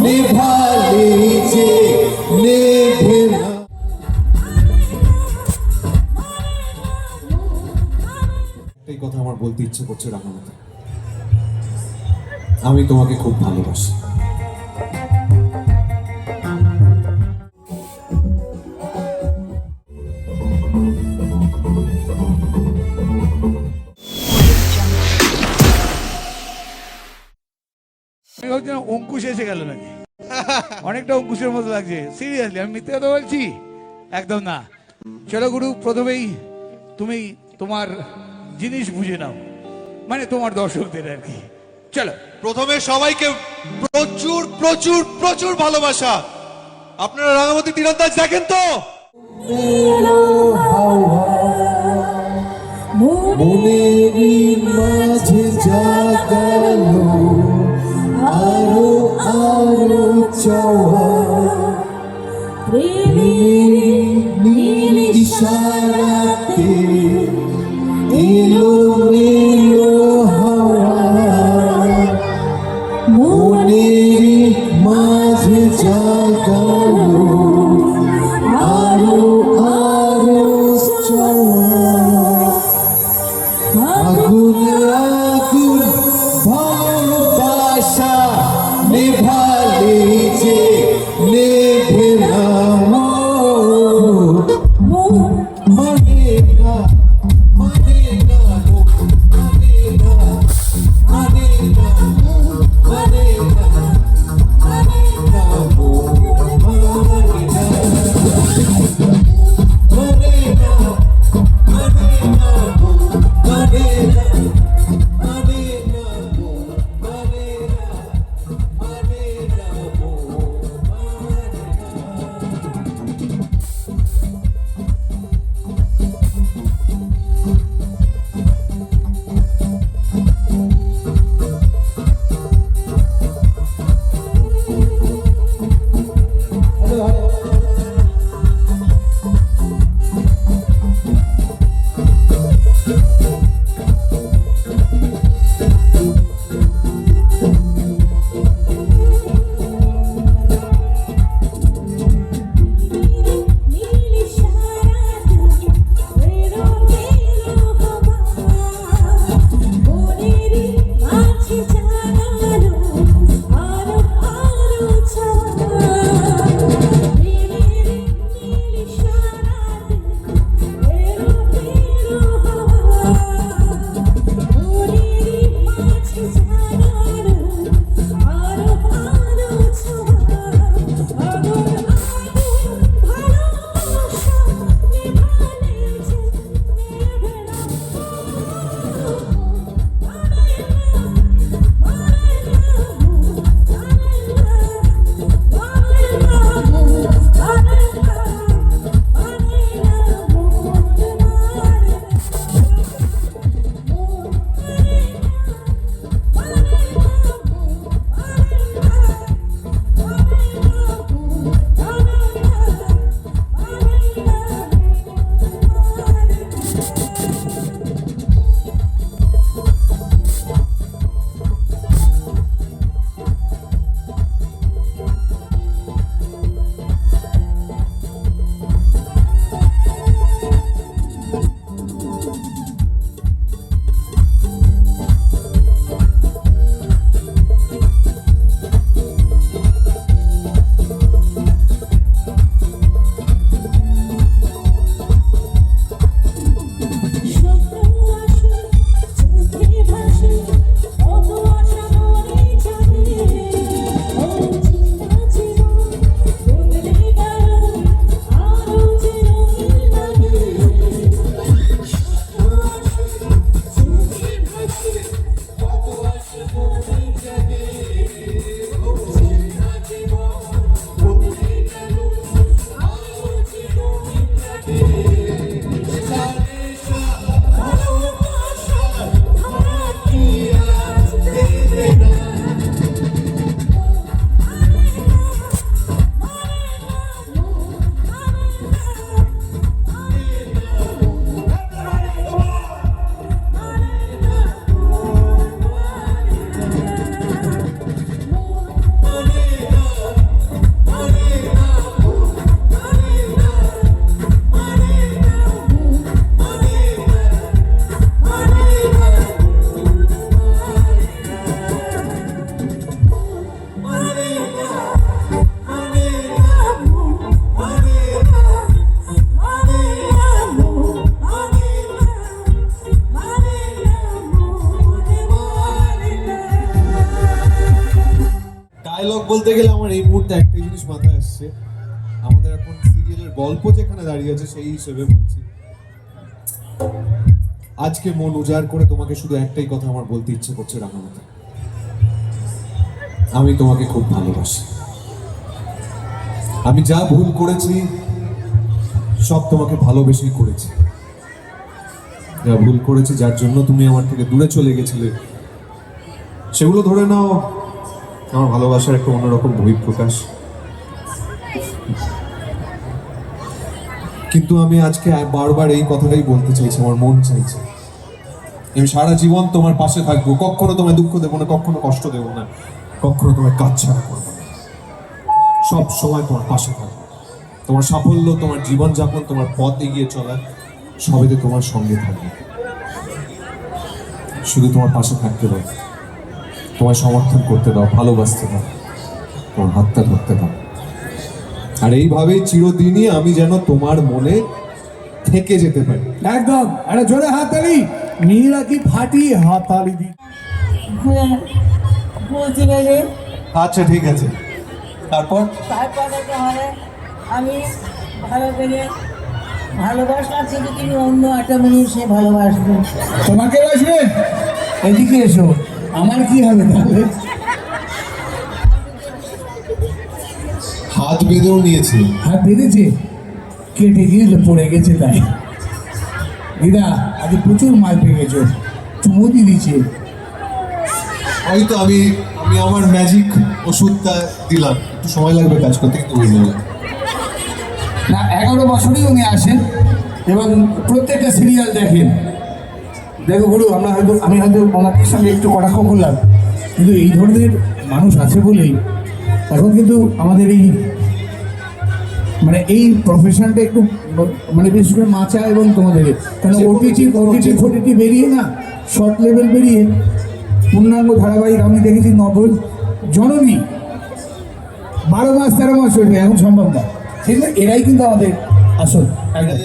নিভালে যে নেভে না। এই কথা আমার বলতে ইচ্ছে করছে রাঙামাটি, আমি তোমাকে খুব ভালোবাসি। অঙ্কুশ এসে গেল নাকি? অনেকটা অঙ্কুশের মতো লাগছে। সিরিয়াসলি আমি মিথ্যে কথা বলছি? একদম না। চলো গুরু, প্রথমেই তুমি তোমার জিনিস বুঝে নাও, মানে তোমার দর্শকদের আর কি। চলো, প্রথমে সবাইকে প্রচুর প্রচুর প্রচুর ভালোবাসা। আপনারা রাঙামাটি তীরন্দাজ দেখেন তো? মনেরই মাঝে জাগালো আরো আরো চাওয়া, নীল ইশারাতে এলো মেলো হাওয়া, মনেরই মাঝে জাগালো আরো আরো চাওয়া, আগুন আগুন ভালোবাসা নিভালে যে নেভে না। মানে না মানে না মানে না মানে না মানে না মানে না মানে না ডায়লগ বলতে গেলে আমার এই মুহূর্তে একটাই জিনিস মাথায় আসছে, আমাদের এখন সিরিয়ালের গল্প যেখানে দাঁড়িয়ে আছে সেই হিসেবে বলছি, আজকে মন উজাড় করে তোমাকে শুধু একটাই কথা আমার বলতে ইচ্ছে করছে রাঙামাটি, আমি তোমাকে খুব ভালোবাসি। আমি যা ভুল করেছি সব তোমাকে ভালোবেসেই করেছি। যা ভুল করেছি, যার জন্য তুমি আমার থেকে দূরে চলে গেছিলে, সেগুলো ধরে নাও আমার ভালোবাসার একটা অন্যরকম বহিঃপ্রকাশ। কিন্তু আমি আজকে বারবার এই কথাটাই বলতে চাইছি, আমার মন চাইছে আমি সারা জীবন তোমার পাশে থাকবো, কখনো তোমায় দুঃখ দেবো না, কখনো কষ্ট দেবো না, কখনো তোমায় কাজ ছাড়া করবো না, সব সময় তোমার পাশে থাকবো। তোমার সাফল্য, তোমার জীবনযাপন, তোমার পথ এগিয়ে চলা সবেতে তোমার সঙ্গে থাকবে। শুধু তোমার পাশে থাকতে দাও, তোমায় সমর্থন করতে দাও, ভালোবাসতে দাও, তোমার হাতটা ধরতে দাও। আর এইভাবেই চিরদিনই আমি যেন তোমার মনে থেকে যেতে পারি। একদম একটা জোরে হাততালি, নীলা কি ফাটি হাততালি দি। বলছি গেলে আচ্ছা ঠিক আছে, তারপর তারপরে তাহলে আমি ভালো করে ভালোবাসলাম, কিন্তু তুমি অন্য একটা মানুষে ভালোবাসবে। তোমাকে বাসবে, এদিকে এসো, আমার কি হবে তাহলে? হাত বেঁধেও নিয়েছি। হাত বেঁধেছে, কেটে গিয়ে পড়ে গেছে তাই। দিদা আগে প্রচুর মাল পেয়ে গেছো, চুমু দিয়ে দিচ্ছে। ওই তো আমি আমি আমার ম্যাজিক ওষুধটা দিলাম, একটু সময় লাগবে কাজ করতে, কিন্তু বুঝে যাবে। না 11 বছরই উনি আসেন এবং প্রত্যেকটা সিরিয়াল দেখেন। দেখো গুরু, আমি হয়তো ওনাদের সঙ্গে একটু কটাক্ষ করলাম, কিন্তু এই ধরনের মানুষ আছে বলেই এখন কিন্তু আমাদের এই মানে এই প্রফেশনটা একটু মানে বিশেষ করে মাচা এবং তোমাদের কারণ ওটিটি বেরিয়ে না, শর্ট লেভেল বেরিয়ে পূর্ণাঙ্গ ধারাবাহিক আমি দেখেছি নভেল জননী 12 মাস 13 মাস হয়েছে, এখন সম্ভব না। সেগুলো এরাই কিন্তু আমাদের আসল একদম।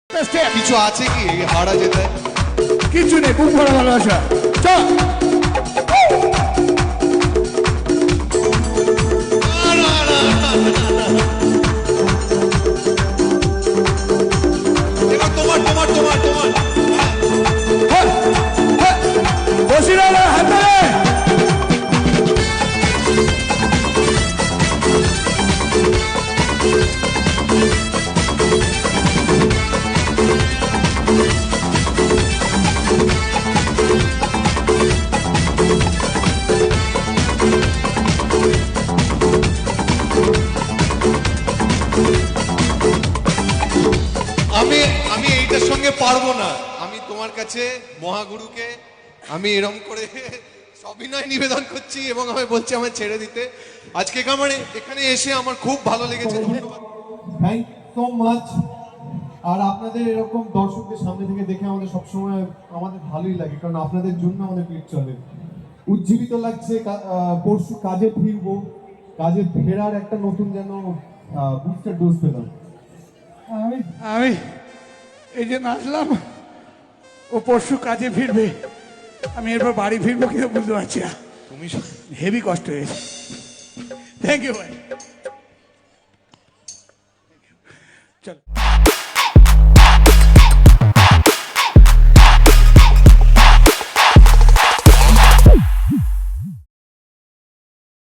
স্টেপ কিছু আছে কি হারা যেতে? কিছু নেই, বুক ভরা ভালোবাসা। চল এবার তোমার তোমার তোমার তোমার বসিরালা হাতে আমি আমি এইটার সঙ্গে পারবো না। আমি তোমার কাছে মহাগুরুকে আমি এরম করে সবিনয় নিবেদন করছি এবং আমি বলছি আমায় ছেড়ে দিতে। আজকে আমার এখানে এসে আমার খুব ভালো লেগেছে। ধন্যবাদ। Thank so much. আর আপনাদের এরকম দর্শকদের সামনে থেকে দেখে আমাদের সবসময় আমাদের ভালোই লাগে, কারণ আপনাদের জন্য আমাদের পিঠ চলে। উজ্জীবিত লাগছে। পরশু কাজে ফিরবো, কাজে ফেরার একটা নতুন যেন বুস্টার ডোজ পেলাম। আমি এই যে নাচলাম, ও পরশু কাজে ফিরবে, আমি এরপর বাড়ি ফিরবো কিনা বুঝতে পারছি না। তুমি হেভি কষ্ট হয়েছে। থ্যাংক ইউ ভাই।